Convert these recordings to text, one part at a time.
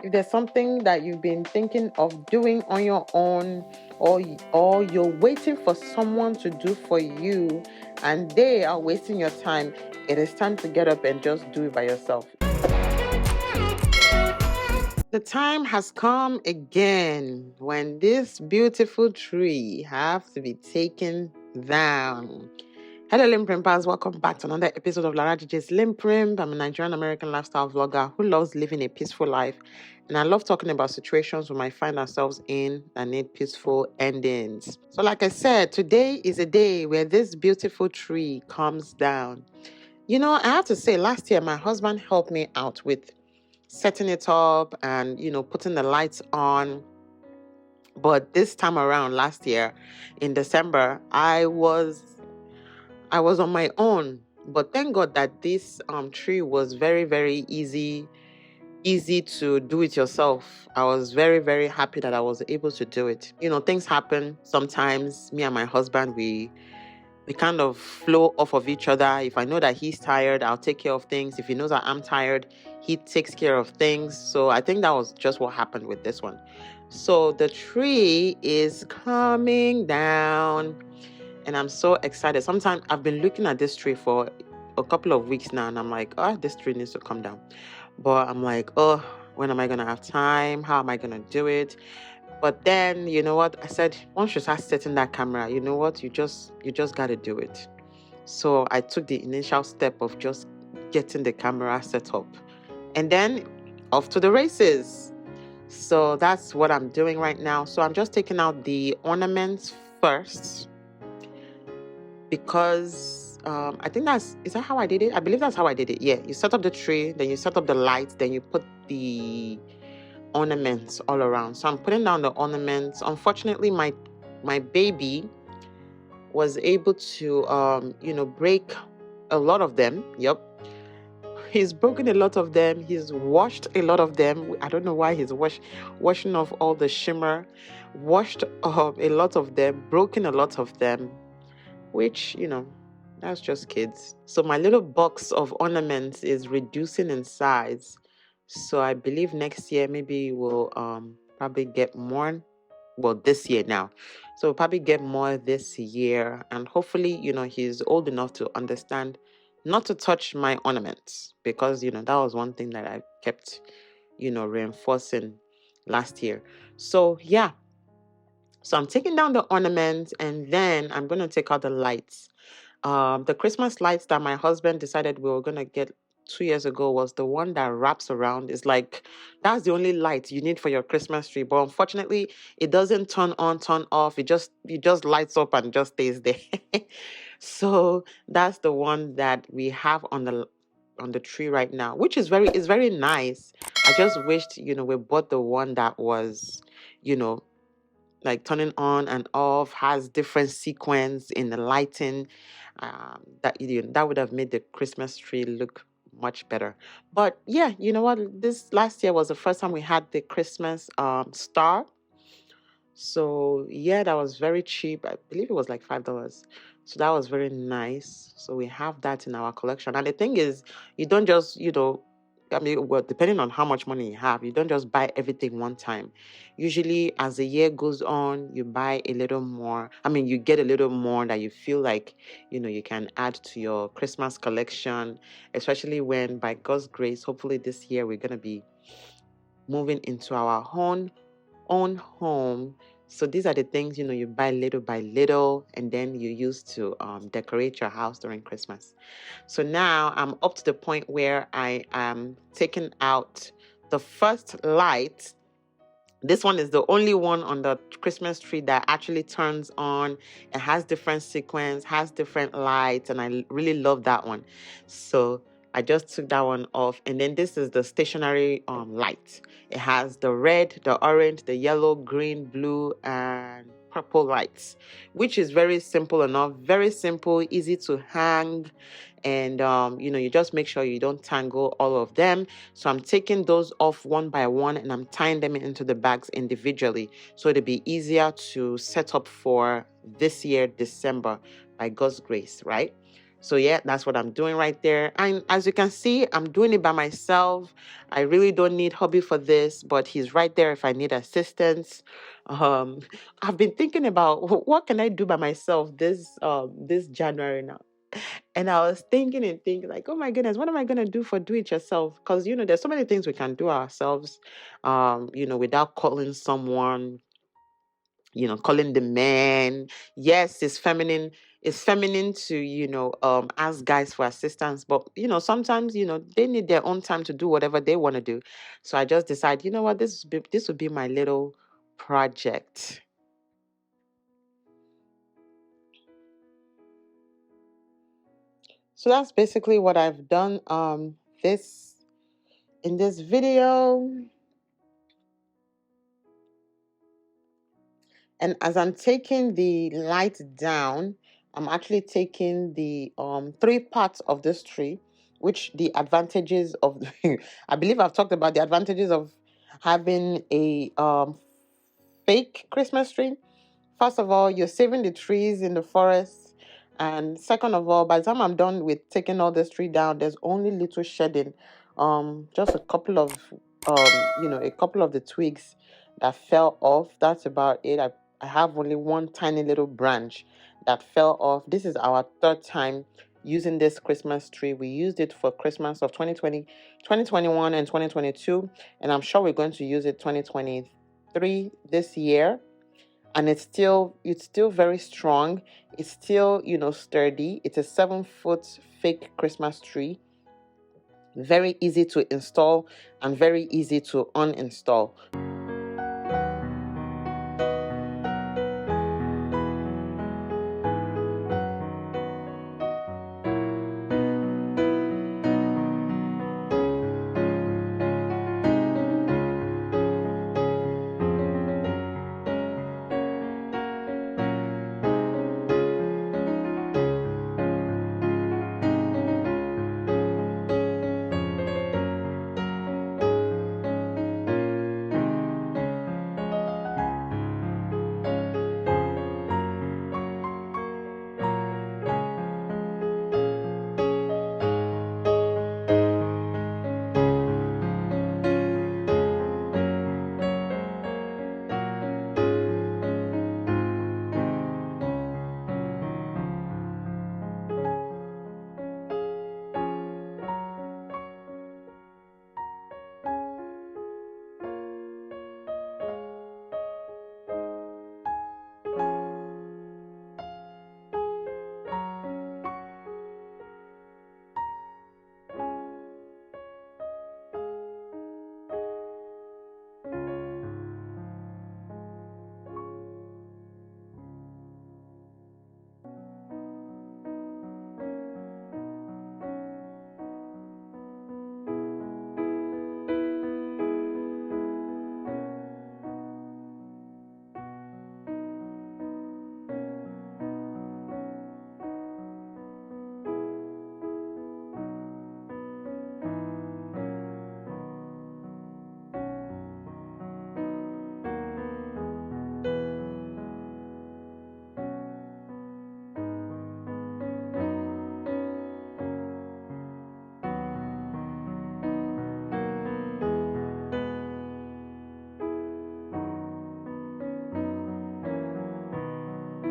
If there's something that you've been thinking of doing on your own, or you're waiting for someone to do for you and they are wasting your time, it is time to get up and just do it by yourself. The time has come again when this beautiful tree has to be taken down. Hello, LinPRimpers. Welcome back to another episode of Laraddiji's LinPRiMP. I'm a Nigerian American lifestyle vlogger who loves living a peaceful life. And I love talking about situations we might find ourselves in that need peaceful endings. So like I said, today is a day where this beautiful tree comes down. You know, I have to say, last year, my husband helped me out with setting it up and, putting the lights on. But this time around, last year in December, I was on my own. But thank God that this tree was very, very easy to do it yourself. I was very, very happy that I was able to do it. Things happen sometimes. Me and my husband, we kind of flow off of each other. If I know that he's tired, I'll take care of things. If he knows that I'm tired, he takes care of things. So I think that was just what happened with this one. So the tree is coming down and I'm so excited. Sometimes I've been looking at this tree for a couple of weeks now and I'm like, this tree needs to come down. But I'm like, when am I going to have time? How am I going to do it? But then, you know what? I said, once you start setting that camera, you know what? You just got to do it. So I took the initial step of just getting the camera set up. And then off to the races. So that's what I'm doing right now. So I'm just taking out the ornaments first. Because I think is that how I did it? I believe that's how I did it. Yeah, you set up the tree, then you set up the lights, then you put the ornaments all around. So I'm putting down the ornaments. Unfortunately, my baby was able to break a lot of them. Yep, he's broken a lot of them. He's washed a lot of them. I don't know why he's washing off all the shimmer, washed a lot of them, broken a lot of them, which that's just kids. So my little box of ornaments is reducing in size. So I believe next year maybe we'll probably get more. Well, this year now. So we'll probably get more this year. And hopefully, he's old enough to understand not to touch my ornaments. Because, that was one thing that I kept, reinforcing last year. So, yeah. So I'm taking down the ornaments and then I'm going to take out the lights. The Christmas lights that my husband decided we were going to get 2 years ago was the one that wraps around. It's like, that's the only light you need for your Christmas tree. But unfortunately, it doesn't turn on, turn off. It just lights up and just stays there. So that's the one that we have on the tree right now, which is very nice. I just wished, we bought the one that was, like turning on and off, has different sequence in the lighting. That would have made the Christmas tree look much better. But yeah, you know what? This last year was the first time we had the Christmas star. So yeah, that was very cheap. I believe it was like $5. So that was very nice. So we have that in our collection. And the thing is, you don't just, depending on how much money you have, you don't just buy everything one time. Usually, as the year goes on, you buy a little more. You get a little more that you feel like, you can add to your Christmas collection, especially when, by God's grace, hopefully this year we're going to be moving into our own home. So these are the things, you buy little by little and then you use to decorate your house during Christmas. So now I'm up to the point where I am taking out the first light. This one is the only one on the Christmas tree that actually turns on. It has different sequence, has different lights, and I really love that one. So I just took that one off. And then this is the stationary light. It has the red, the orange, the yellow, green, blue, and purple lights, which is very simple enough. Very simple, easy to hang. And, you just make sure you don't tangle all of them. So I'm taking those off one by one and I'm tying them into the bags individually. So it'll be easier to set up for this year, December, by God's grace, right? So yeah, that's what I'm doing right there. And as you can see, I'm doing it by myself. I really don't need hubby for this, but he's right there if I need assistance. Um, I've been thinking about what can I do by myself this January now. And I was thinking and thinking like, oh my goodness, what am I gonna do for do it yourself? Because there's so many things we can do ourselves, without calling someone, calling the man. Yes, it's feminine to, ask guys for assistance, but sometimes, they need their own time to do whatever they want to do. So I just decided, you know what, this would be my little project. So that's basically what I've done this in this video. And as I'm taking the light down, I'm actually taking the three parts of this tree, which the advantages of I believe I've talked about the advantages of having a fake Christmas tree. First of all, you're saving the trees in the forest. And second of all, by the time I'm done with taking all this tree down, there's only little shedding. Just a couple of a couple of the twigs that fell off. That's about it. I have only one tiny little branch that fell off. This is our third time using this Christmas tree. We used it for Christmas of 2020, 2021, and 2022. And I'm sure we're going to use it 2023 this year. And it's still very strong. It's still sturdy. It's a 7-foot fake Christmas tree, very easy to install and very easy to uninstall.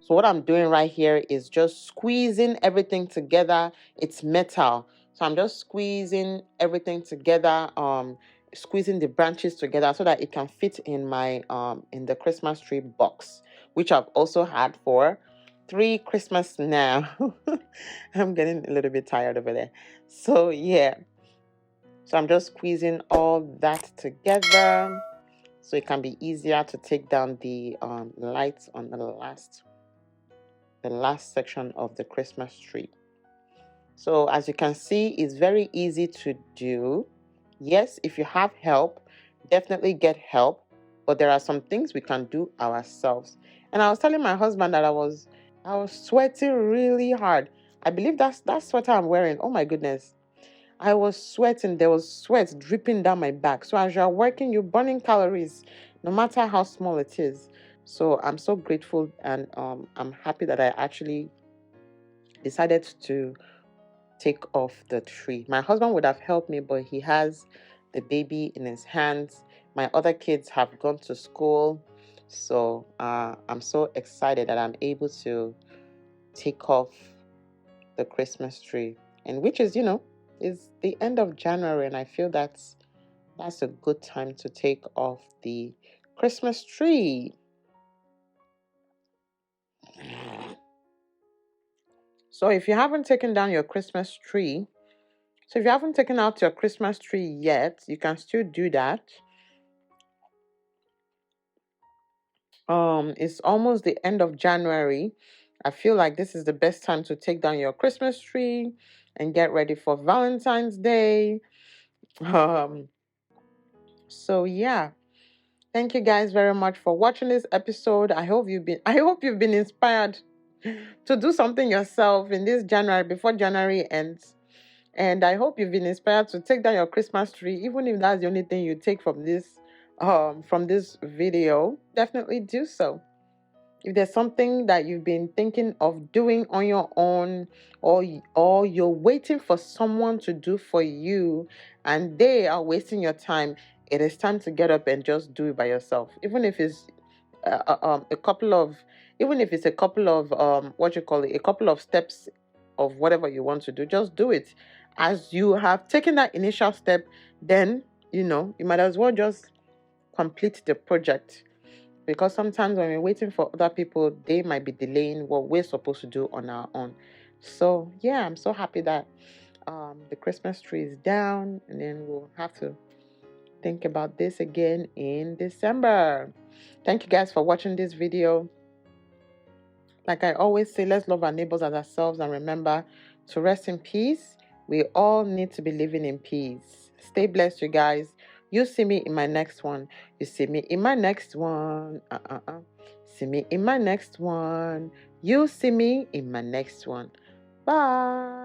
So what I'm doing right here is just squeezing everything together. It's metal. So I'm just squeezing everything together, squeezing the branches together so that it can fit in my in the Christmas tree box, which I've also had for 3 Christmas now. I'm getting a little bit tired over there. So yeah. So I'm just squeezing all that together so it can be easier to take down the lights on the last section of the Christmas tree. So as you can see, it's very easy to do. Yes, if you have help, definitely get help. But there are some things we can do ourselves. And I was telling my husband that I was sweating really hard. I believe that's sweater I'm wearing. Oh my goodness. I was sweating. There was sweat dripping down my back. So as you're working, you're burning calories, no matter how small it is. So I'm so grateful and I'm happy that I actually decided to take off the tree. My husband would have helped me, but he has the baby in his hands. My other kids have gone to school. So I'm so excited that I'm able to take off the Christmas tree. And which is, is the end of January. And I feel that's a good time to take off the Christmas tree. So if you haven't taken down your Christmas tree, so if you haven't taken out your Christmas tree yet, you can still do that. It's almost the end of January. I feel like this is the best time to take down your Christmas tree and get ready for Valentine's Day. So yeah. Thank you guys very much for watching this episode. I hope you've been inspired to do something yourself in this January before January ends. And I hope you've been inspired to take down your Christmas tree, even if that's the only thing you take from this video. Definitely do so. If there's something that you've been thinking of doing on your own, or you're waiting for someone to do for you and they are wasting your time, it is time to get up and just do it by yourself. Even if it's a couple of a couple of steps of whatever you want to do, just do it. As you have taken that initial step, then you might as well just complete the project. Because sometimes when we're waiting for other people, they might be delaying what we're supposed to do on our own. So yeah, I'm so happy that the Christmas tree is down, and then we'll have to think about this again in December. Thank you guys for watching this video. Like I always say, let's love our neighbors as ourselves, and remember to rest in peace. We all need to be living in peace. Stay blessed, you guys. You see me in my next one. You see me in my next one. See me in my next one. You see me in my next one. Bye.